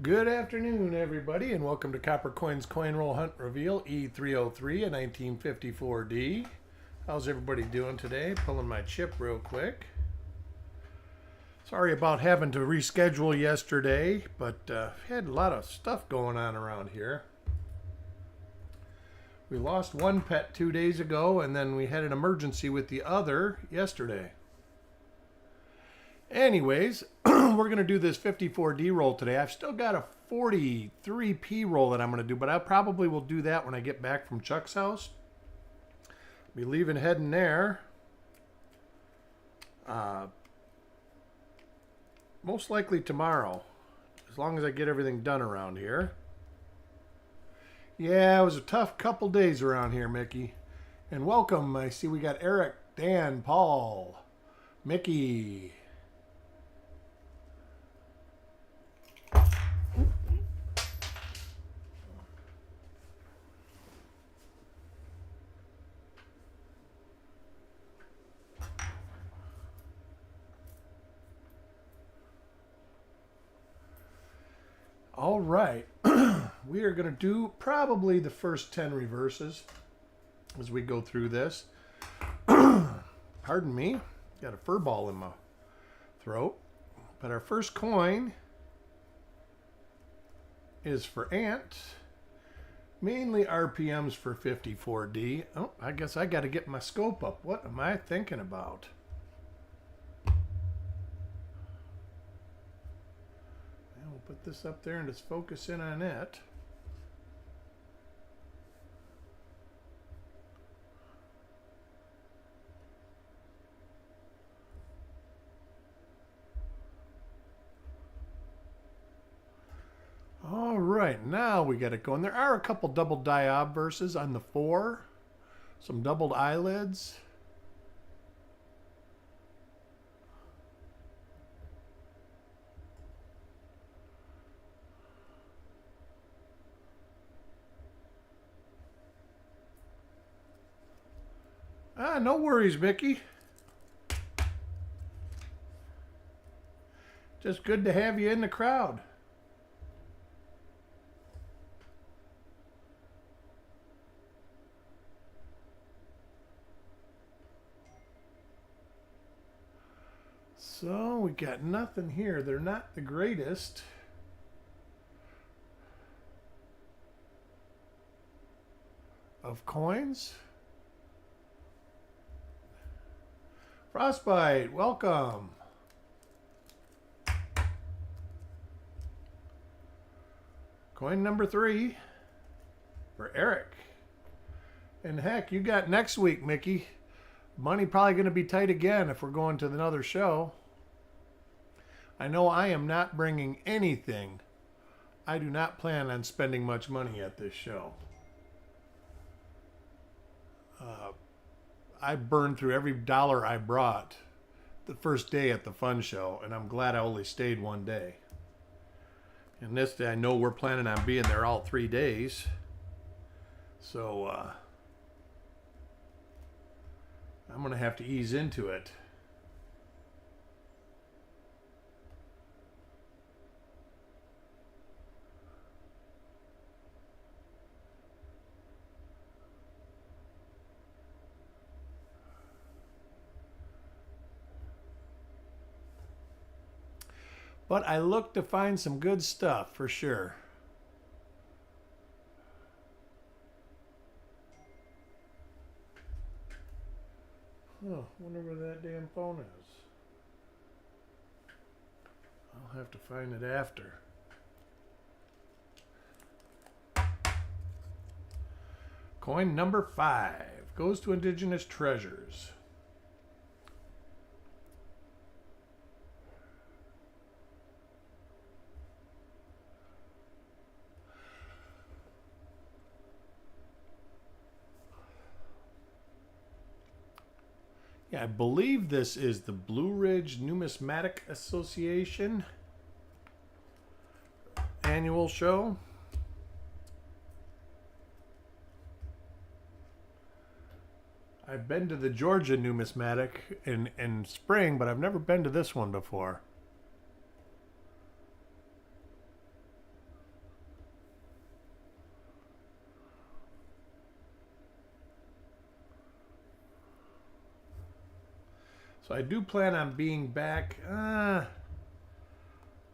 Good afternoon, everybody, and welcome to Copper Coins Coin Roll Hunt Reveal E303, a 1954D. How's everybody doing today? Pulling my chip real quick. Sorry about having to reschedule yesterday, but had a lot of stuff going on around here. We lost one pet 2 days ago, and then we had an emergency with the other yesterday. Anyways, we're going to do this 54D roll today. I've still got a 43P roll that I'm going to do, but I probably will do that when I get back from Chuck's house. Be leaving heading there. Most likely tomorrow, as long as I get everything done around here. Yeah, it was a tough couple days around here, Mickey. And welcome. I see we got Eric, Dan, Paul, Mickey. All right, we are going to do probably the first 10 reverses as we go through this. Pardon me, got a fur ball in my throat. But our first coin is for Ant, mainly RPMs for 54D. Oh, I guess I got to get my scope up. What am I thinking about? Put this up there and just focus in on it. All right, now we got it going. There are a couple double die obverses on the 4, some doubled eyelids. No worries, Mickey. Just good to have you in the crowd. So we got nothing here. They're not the greatest. Of coins. Frostbite, welcome. Coin number 3 for Eric. And heck, you got next week, Mickey. Money probably going to be tight again if we're going to another show. I know I am not bringing anything. I do not plan on spending much money at this show. I burned through every dollar I brought the first day at the fun show, and I'm glad I only stayed one day. And this day, I know we're planning on being there all 3 days. So, I'm going to have to ease into it. But I look to find some good stuff for sure. Oh, wonder where that damn phone is. I'll have to find it after. Coin number 5 goes to Indigenous Treasures. I believe this is the Blue Ridge Numismatic Association annual show. I've been to the Georgia Numismatic in spring, but I've never been to this one before. So I do plan on being back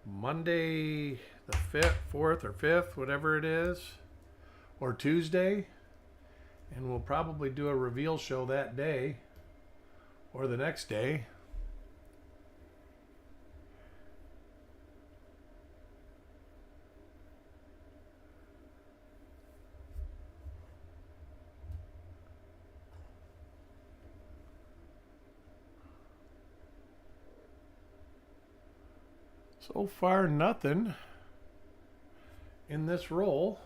Monday the 5th, 4th or 5th, whatever it is, or Tuesday. And we'll probably do a reveal show that day or the next day. So far, nothing in this roll.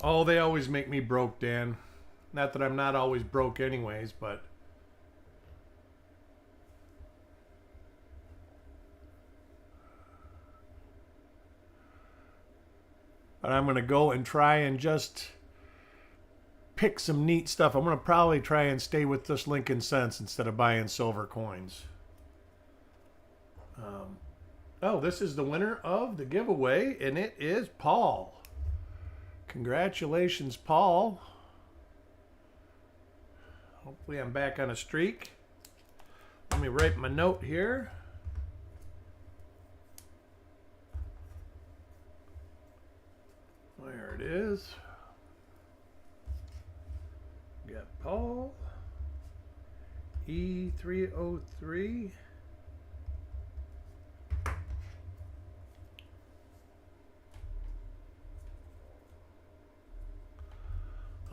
Oh, they always make me broke, Dan. Not that I'm not always broke anyways, but I'm going to go and try and just pick some neat stuff. I'm going to probably try and stay with this Lincoln cents instead of buying silver coins. Oh, this is the winner of the giveaway, and it is Paul. Congratulations, Paul. Hopefully I'm back on a streak. Let me write my note here. There it is. Got Paul. E303.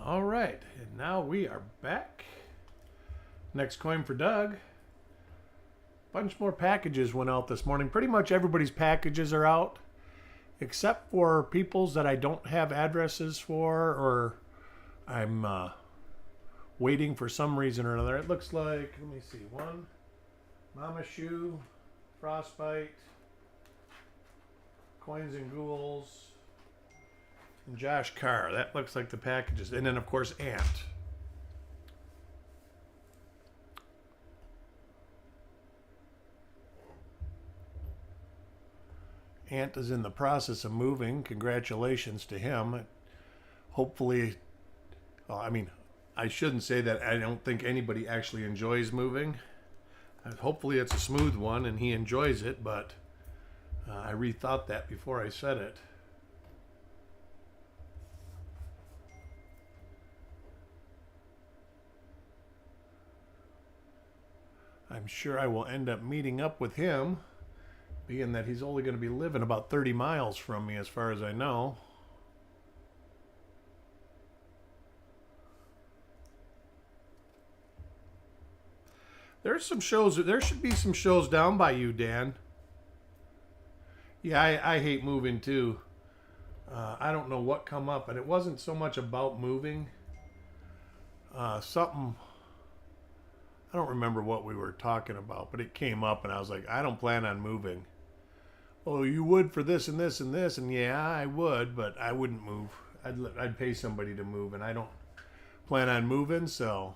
All right, and now we are back. Next coin for Doug. Bunch more packages went out this morning. Pretty much everybody's packages are out, except for people's that I don't have addresses for, or I'm waiting for some reason or another. It looks like, let me see, one, Mama Shoe, Frostbite, Coins and Ghouls, and Josh Carr. That looks like the packages. And then, of course, Ant. Ant is in the process of moving. Congratulations to him. Hopefully, I mean, I shouldn't say that I don't think anybody actually enjoys moving. Hopefully it's a smooth one and he enjoys it, but I rethought that before I said it. I'm sure I will end up meeting up with him, being that he's only going to be living about 30 miles from me as far as I know. There's some shows, there should be some shows down by you, Dan. Yeah, I hate moving too. I don't know what come up, and it wasn't so much about moving. Something, I don't remember what we were talking about, but it came up and I was like, I don't plan on moving. Oh, you would for this and this and this, and yeah, I would, but I wouldn't move. I'd pay somebody to move, and I don't plan on moving, so.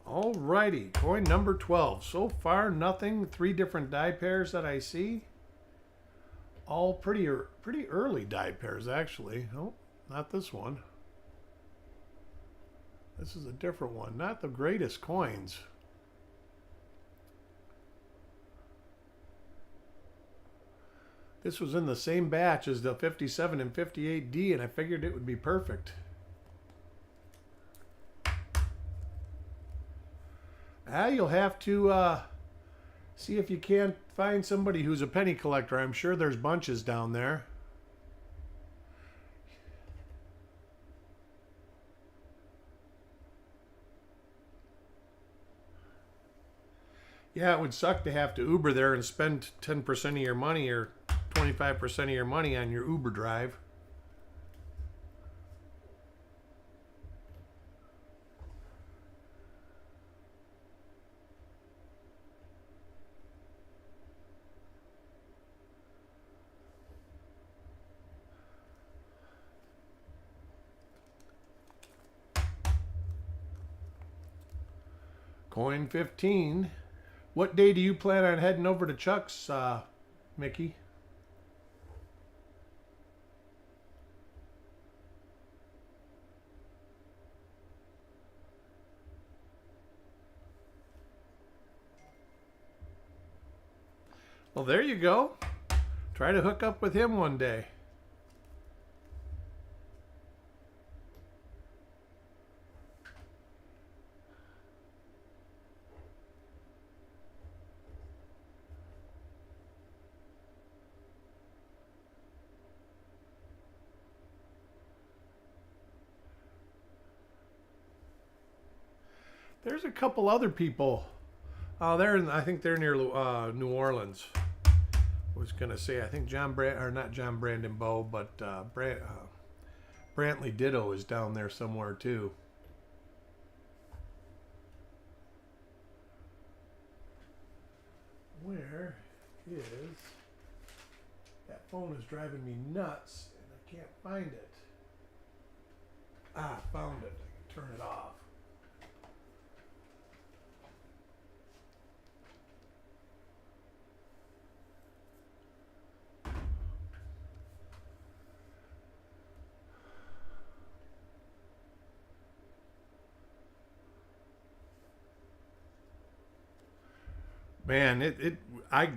Alrighty, coin number 12. So far, nothing. 3 different die pairs that I see. All pretty early die pairs, actually. Oh, not this one. This is a different one. Not the greatest coins. This was in the same batch as the 57 and 58D, and I figured it would be perfect. You'll have to see if you can't find somebody who's a penny collector. I'm sure there's bunches down there. Yeah, it would suck to have to Uber there and spend 10% of your money or 25% of your money on your Uber drive. Coin 15. What day do you plan on heading over to Chuck's, Mickey? Well, there you go. Try to hook up with him one day. There's a couple other people. I think they're near New Orleans. I was gonna say, I think not John Brandon Bowe, but Brantley Ditto is down there somewhere too. Where is that phone? Is driving me nuts, and I can't find it. Found it. I can turn it off. Man, I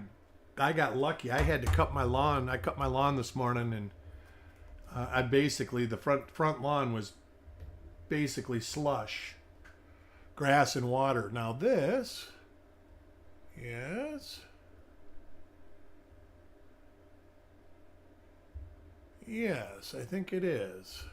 got lucky. I had to cut my lawn. I cut my lawn this morning, and I basically, the front lawn was basically slush, grass and water. Now this, yes, I think it is.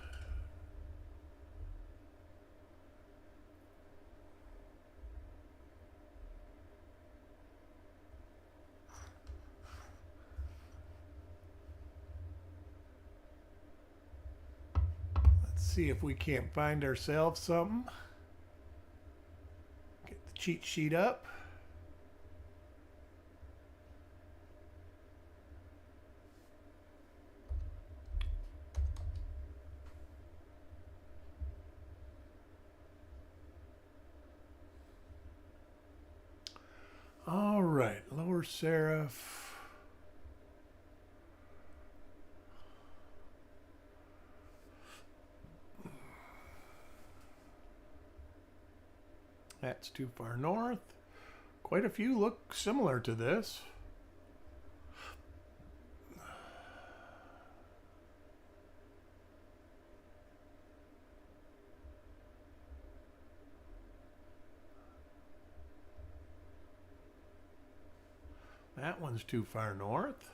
See if we can't find ourselves something. Get the cheat sheet up. All right, lower serif. That's too far north. Quite a few look similar to this. That one's too far north.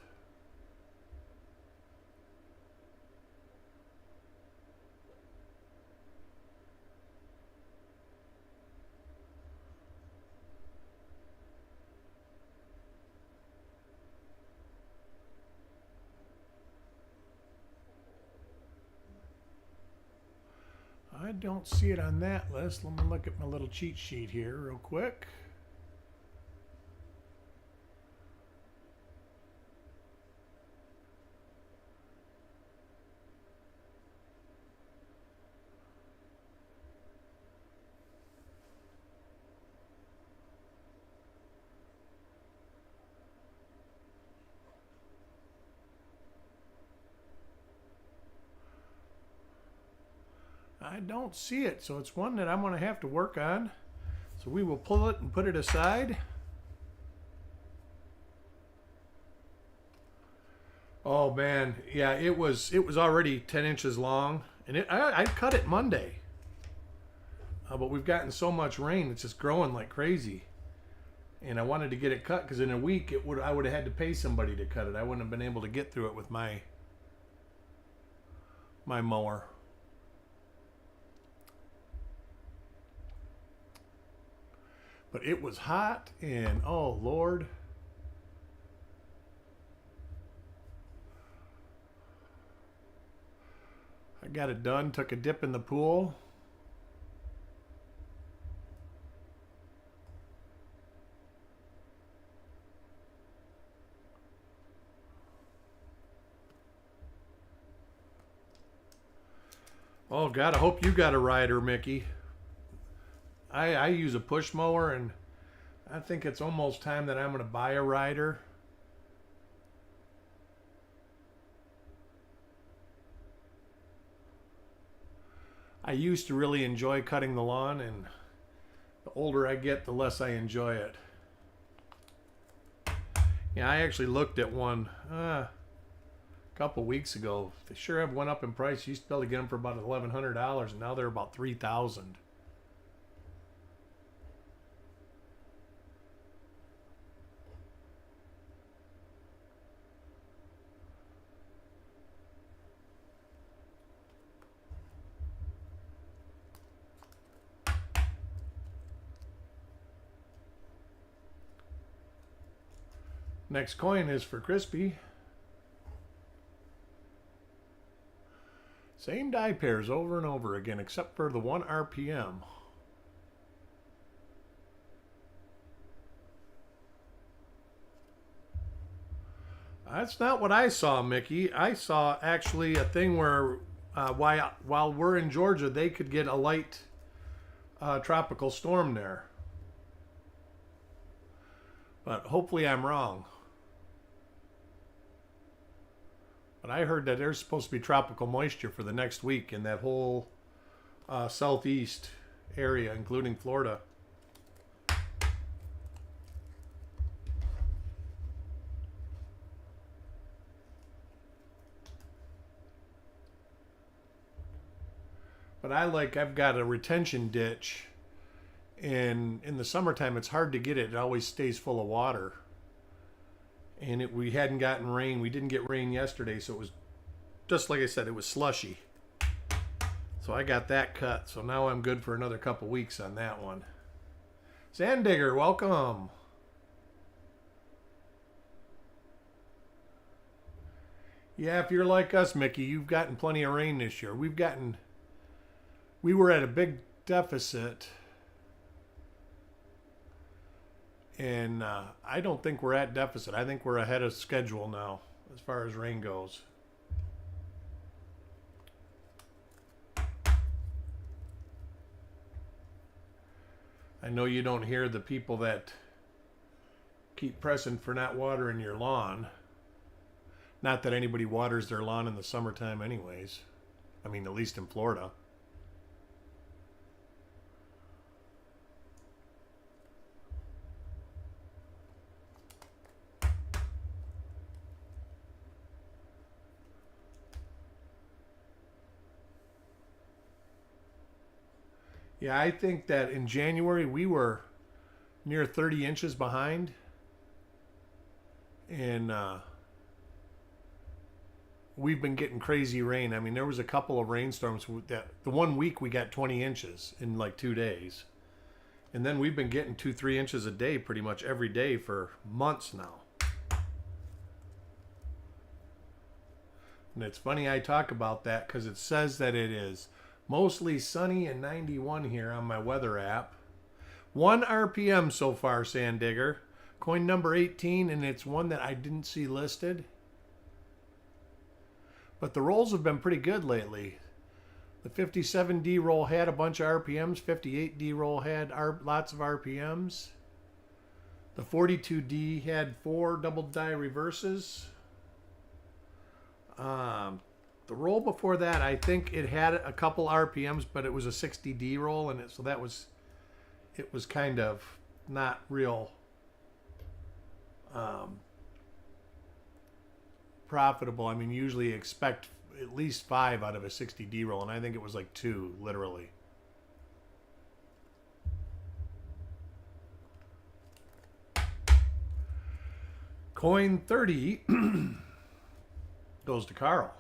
I don't see it on that list. Let me look at my little cheat sheet here real quick. I don't see it, so it's one that I'm going to have to work on. So we will pull it and put it aside. Oh man, yeah, it was already 10 inches long, and I cut it Monday. But we've gotten so much rain, it's just growing like crazy. And I wanted to get it cut because in a week I would have had to pay somebody to cut it. I wouldn't have been able to get through it with my mower. But it was hot, and oh Lord. I got it done, took a dip in the pool. Oh God, I hope you got a rider, Mickey. I use a push mower, and I think it's almost time that I'm going to buy a rider. I used to really enjoy cutting the lawn, and the older I get, the less I enjoy it. Yeah, I actually looked at one a couple weeks ago. They sure have went up in price. You used to be able to get them for about $1,100, and now they're about $3,000. Next coin is for Crispy. Same die pairs over and over again, except for the 1 RPM. That's not what I saw, Mickey. I saw actually a thing where while we're in Georgia, they could get a light tropical storm there. But hopefully I'm wrong. But I heard that there's supposed to be tropical moisture for the next week in that whole southeast area, including Florida. But I've got a retention ditch, and in the summertime it's hard to get it. It always stays full of water. And we hadn't gotten rain. We didn't get rain yesterday, so it was just like I said, it was slushy. So I got that cut. So now I'm good for another couple weeks on that one. Sand Digger, welcome. Yeah, if you're like us, Mickey, you've gotten plenty of rain this year. We were at a big deficit. And I don't think we're at deficit. I think we're ahead of schedule now as far as rain goes. I know you don't hear the people that keep pressing for not watering your lawn. Not that anybody waters their lawn in the summertime anyways. I mean, at least in Florida. Yeah, I think that in January we were near 30 inches behind. And we've been getting crazy rain. I mean, there was a couple of rainstorms that the 1 week we got 20 inches in like 2 days. And then we've been getting 2-3 inches a day pretty much every day for months now. And it's funny I talk about that because it says that it is mostly sunny and 91 here on my weather app. 1 RPM so far, Sand Digger. Coin number 18, and it's one that I didn't see listed. But the rolls have been pretty good lately. The 57D roll had a bunch of RPMs. 58D roll had lots of RPMs. The 42D had 4 double die reverses. The roll before that, I think it had a couple RPMs, but it was a 60D roll, and so it was kind of not real profitable. I mean, usually you expect at least 5 out of a 60D roll, and I think it was like 2, literally. Coin 30 goes to Carl.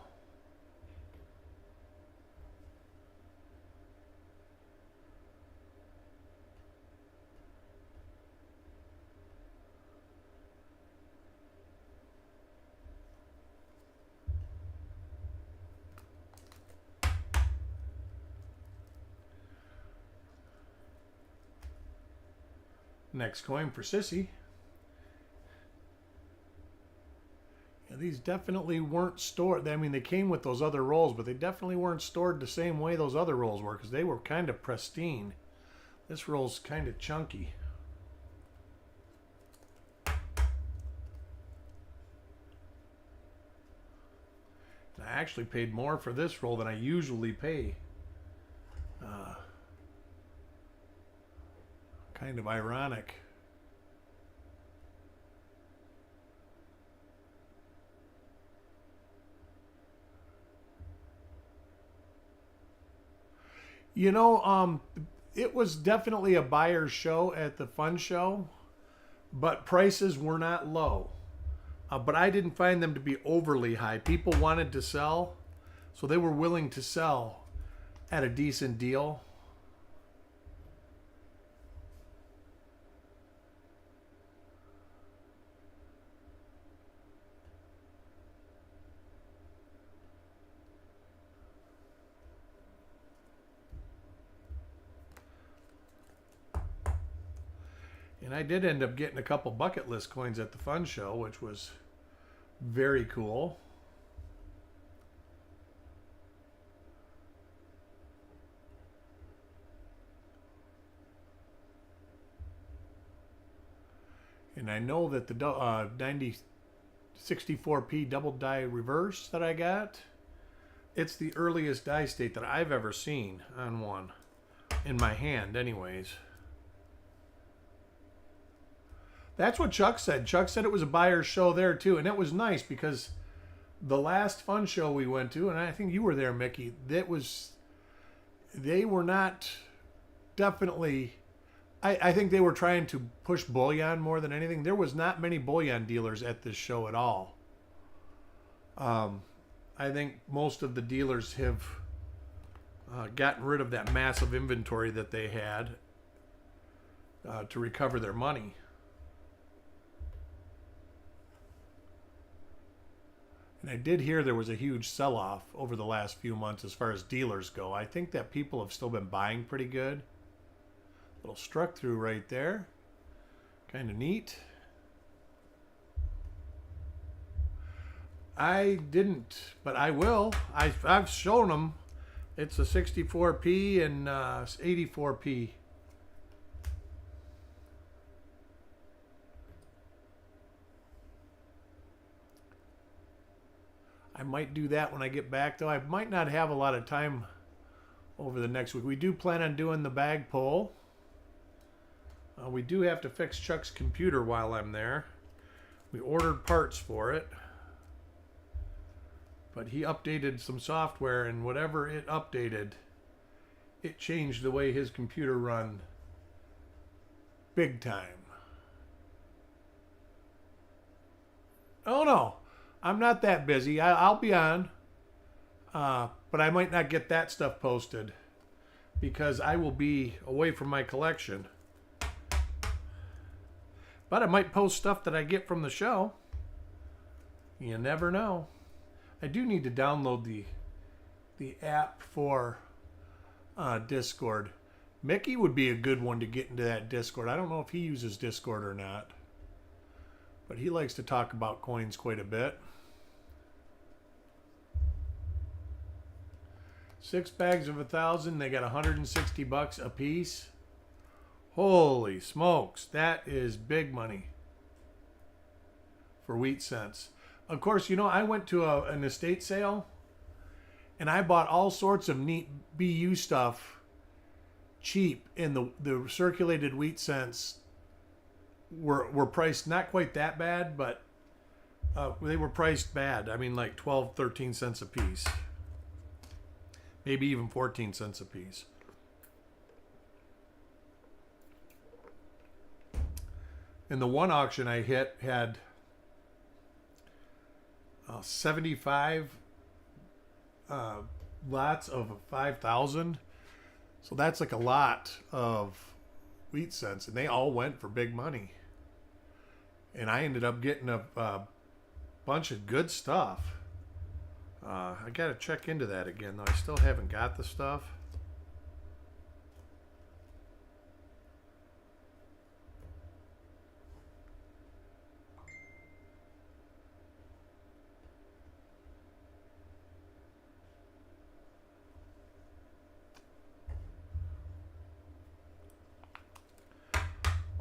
Next coin for Sissy. Yeah, these definitely weren't stored. I mean, they came with those other rolls, but they definitely weren't stored the same way those other rolls were because they were kind of pristine. This roll's kind of chunky. I actually paid more for this roll than I usually pay. Kind of ironic. You know, it was definitely a buyer's show at the fun show, but prices were not low. But I didn't find them to be overly high. People wanted to sell, so they were willing to sell at a decent deal. And I did end up getting a couple bucket list coins at the fun show, which was very cool. And I know that the 64p double die reverse that I got, it's the earliest die state that I've ever seen on one. In my hand, anyways. That's what Chuck said. Chuck said it was a buyer's show there too, and it was nice because the last fun show we went to, and I think you were there, Mickey, they were not definitely, I think they were trying to push bullion more than anything. There was not many bullion dealers at this show at all. I think most of the dealers have gotten rid of that massive inventory that they had to recover their money. And I did hear there was a huge sell-off over the last few months as far as dealers go. I think that people have still been buying pretty good. Little struck through right there. Kind of neat. I didn't, but I will. I've shown them. It's a 64p and 84p. I might do that when I get back, though. I might not have a lot of time over the next week. We do plan on doing the bag pull. We do have to fix Chuck's computer while I'm there. We ordered parts for it. But he updated some software, and whatever it updated, it changed the way his computer run big time. Oh, no. I'm not that busy. I'll be on. But I might not get that stuff posted because I will be away from my collection. But I might post stuff that I get from the show. You never know. I do need to download the app for Discord. Mickey would be a good one to get into that Discord. I don't know if he uses Discord or not. But he likes to talk about coins quite a bit. 6 bags of 1,000. They got $160 a piece. Holy smokes. That is big money for wheat cents. Of course, you know, I went to an estate sale and I bought all sorts of neat BU stuff cheap, and the circulated wheat cents were priced not quite that bad, but they were priced bad. I mean, like 12, 13 cents a piece. Maybe even 14 cents a piece. And the one auction I hit had 75 lots of 5,000. So that's like a lot of wheat cents, and they all went for big money. And I ended up getting a bunch of good stuff. I got to check into that again, though. I still haven't got the stuff.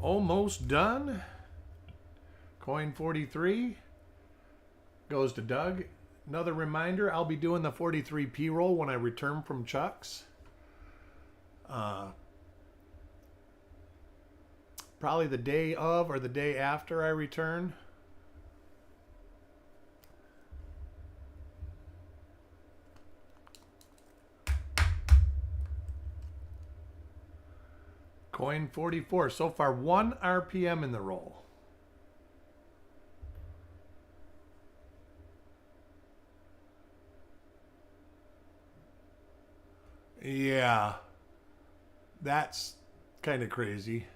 Almost done. Coin 43 goes to Doug. Another reminder, I'll be doing the 43p roll when I return from Chuck's. Probably the day of or the day after I return. Coin 44. So far, 1 RPM in the roll. Yeah. That's kind of crazy.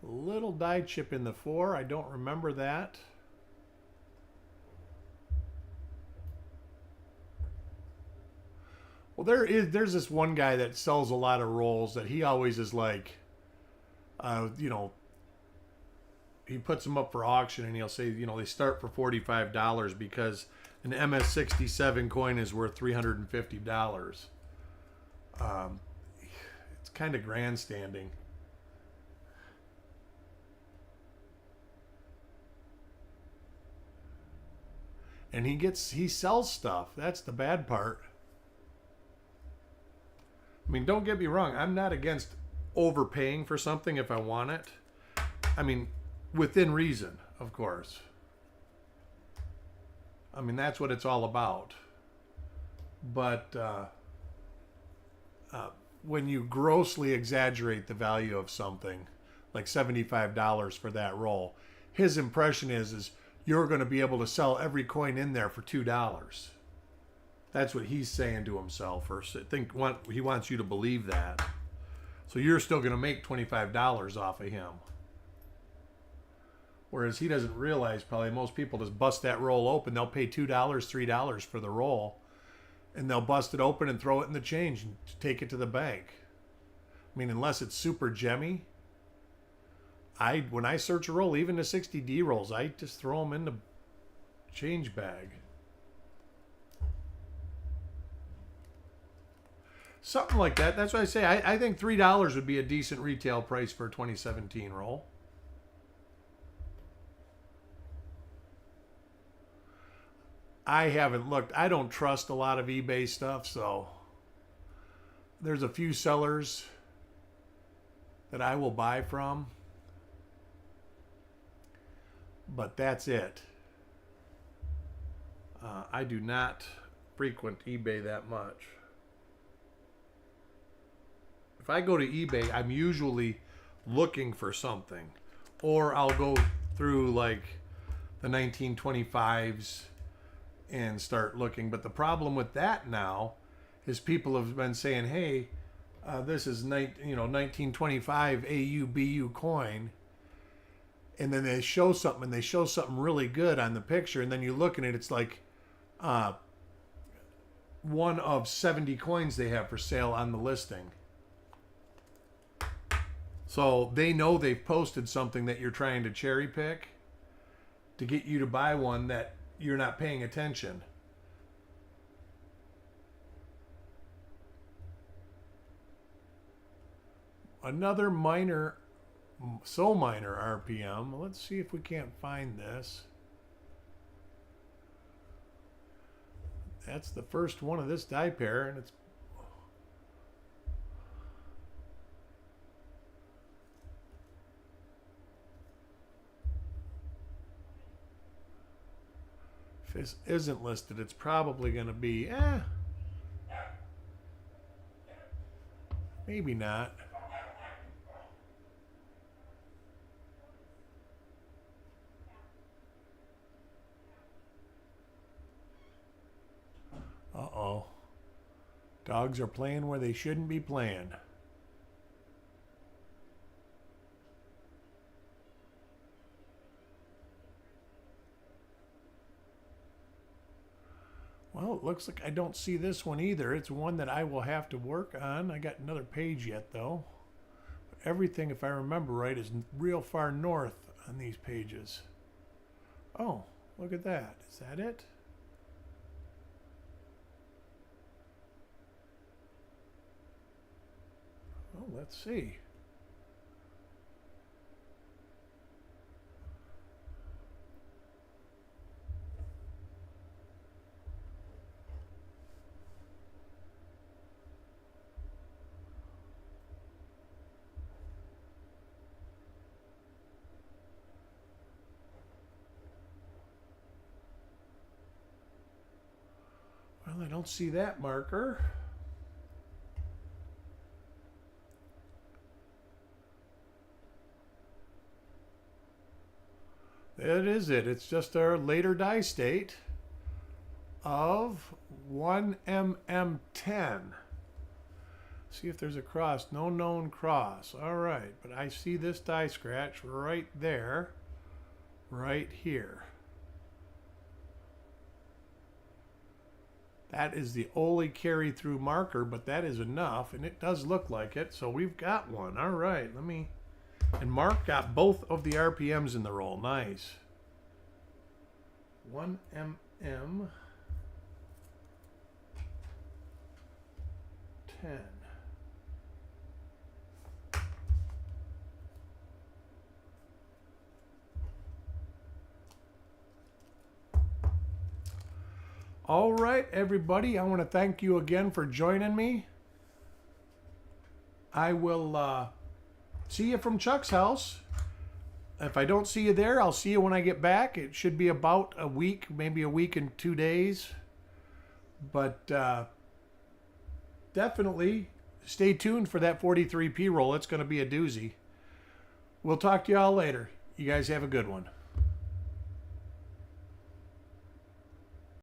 A little die chip in the 4. I don't remember that. Well, there's this one guy that sells a lot of rolls that he always is like, you know, he puts them up for auction and he'll say, you know, they start for $45 because an MS67 coin is worth $350. It's kind of grandstanding. And he sells stuff. That's the bad part. I mean, don't get me wrong. I'm not against overpaying for something if I want it. I mean, within reason, of course. I mean, that's what it's all about. But when you grossly exaggerate the value of something, like $75 for that roll, his impression is you're going to be able to sell every coin in there for $2. That's what he's saying to himself, or he wants you to believe that. So you're still going to make $25 off of him. Whereas he doesn't realize, probably most people just bust that roll open. They'll pay $2, $3 for the roll, and they'll bust it open and throw it in the change and take it to the bank. I mean, unless it's super gemmy. When I search a roll, even the 60D rolls, I just throw them in the change bag. Something like that. That's what I say. I think $3 would be a decent retail price for a 2017 roll. I haven't looked. I don't trust a lot of eBay stuff, so there's a few sellers that I will buy from. But that's it. I do not frequent eBay that much. If I go to eBay, I'm usually looking for something. Or I'll go through like the 1925s and start looking. But the problem with that now is people have been saying, hey, this is 1925 AUBU coin. And then they show something, and they show something really good on the picture, and then you look at it, it's like one of 70 coins they have for sale on the listing. So they know they've posted something that you're trying to cherry pick to get you to buy one that you're not paying attention. Another minor RPM. Let's see if we can't find this. That's the first one of this die pair, and it's if this isn't listed, it's probably going to be maybe not. Uh-oh. Dogs are playing where they shouldn't be playing. Well, it looks like I don't see this one either. It's one that I will have to work on. I got another page yet, though. But everything, if I remember right, is real far north on these pages. Oh, look at that. Is that it? Well, let's see. Well, I don't see that marker. That is it. It's just our later die state of 1mm10. See if there's a cross. No known cross. All right, but I see this die scratch right there, right here. That is the only carry through marker, but that is enough, and it does look like it, so we've got one. All right, and Mark got both of the RPMs in the roll. Nice. 1mm 10. All right, everybody, I want to thank you again for joining me. I will see you from Chuck's house. If I don't see you there, I'll see you when I get back. It should be about a week, maybe a week and 2 days. But definitely stay tuned for that 43P roll. It's going to be a doozy. We'll talk to you all later. You guys have a good one.